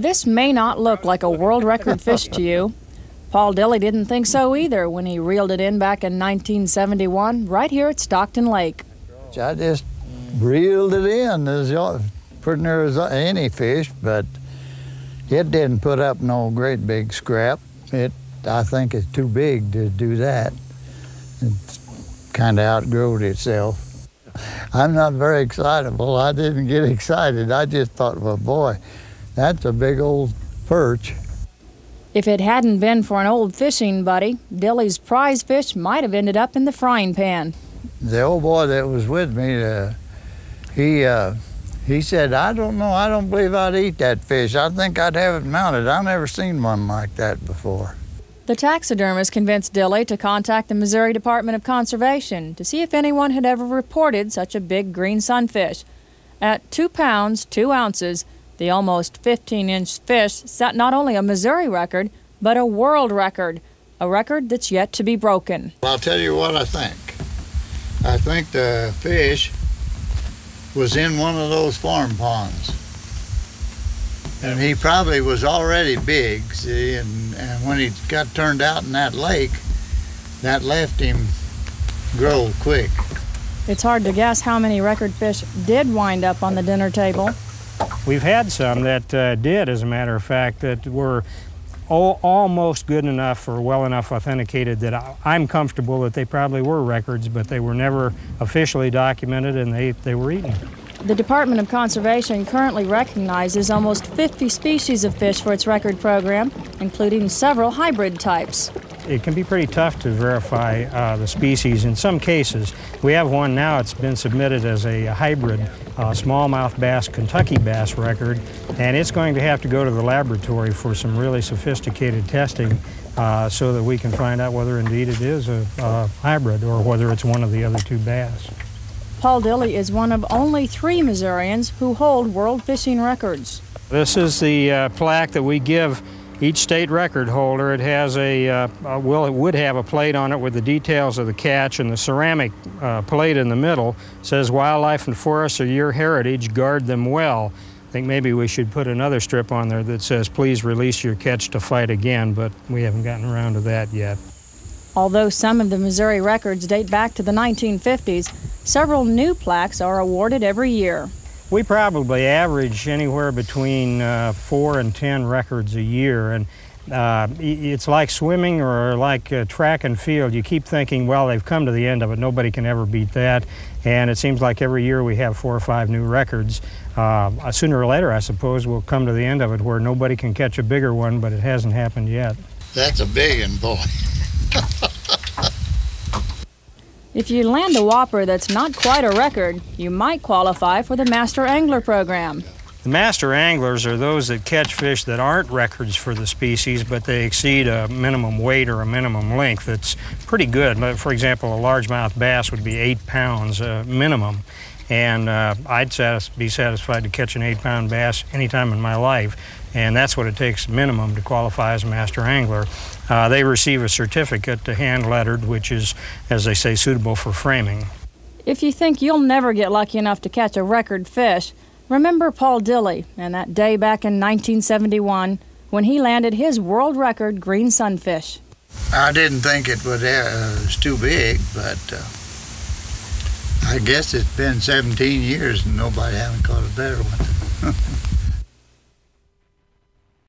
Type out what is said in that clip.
This may not look like a world record fish to you. Paul Dilley didn't think so either when he reeled it in back in 1971 right here at Stockton Lake. I just reeled it in as pretty near as any fish, but it didn't put up no great big scrap. I think it's too big to do that. It's kind of outgrowed itself. I'm not very excitable. I didn't get excited. I just thought, well, boy, that's a big old perch. If it hadn't been for an old fishing buddy, Dilley's prize fish might have ended up in the frying pan. The old boy that was with me, he said, I don't know, I don't believe I'd eat that fish. I think I'd have it mounted. I've never seen one like that before. The taxidermist convinced Dilley to contact the Missouri Department of Conservation to see if anyone had ever reported such a big green sunfish. At 2 pounds, 2 ounces, the almost 15-inch fish set not only a Missouri record, but a world record, a record that's yet to be broken. I'll tell you what I think. I think the fish was in one of those farm ponds. And he probably was already big, see, and when he got turned out in that lake, that left him grow quick. It's hard to guess how many record fish did wind up on the dinner table. We've had some that did, as a matter of fact, that were almost good enough or well enough authenticated that I'm comfortable that they probably were records, but they were never officially documented and they were eaten. The Department of Conservation currently recognizes almost 50 species of fish for its record program, including several hybrid types. It can be pretty tough to verify the species in some cases. We have one now, it's been submitted as a hybrid smallmouth bass, Kentucky bass record, and it's going to have to go to the laboratory for some really sophisticated testing so that we can find out whether indeed it is a hybrid or whether it's one of the other 2 bass. Paul Dilley is one of only 3 Missourians who hold world fishing records. This is the plaque that we give each state record holder. It has it would have a plate on it with the details of the catch, and the ceramic plate in the middle says, "Wildlife and forests are your heritage, guard them well." I think maybe we should put another strip on there that says, "Please release your catch to fight again," but we haven't gotten around to that yet. Although some of the Missouri records date back to the 1950s, several new plaques are awarded every year. We probably average anywhere between 4 and 10 records a year, and it's like swimming or like track and field. You keep thinking, well, they've come to the end of it, nobody can ever beat that, and it seems like every year we have 4 or 5 new records. Sooner or later, I suppose, we'll come to the end of it where nobody can catch a bigger one, but it hasn't happened yet. That's a big one, boy. If you land a whopper that's not quite a record, you might qualify for the Master Angler program. The master anglers are those that catch fish that aren't records for the species, but they exceed a minimum weight or a minimum length. It's pretty good. For example, a largemouth bass would be 8 pounds minimum, and I'd be satisfied to catch an 8-pound bass anytime in my life, and that's what it takes minimum to qualify as a master angler. They receive a certificate to hand-lettered, which is, as they say, suitable for framing. If you think you'll never get lucky enough to catch a record fish, remember Paul Dilley and that day back in 1971 when he landed his world record green sunfish. I didn't think it was too big, but I guess it's been 17 years and nobody haven't caught a better one.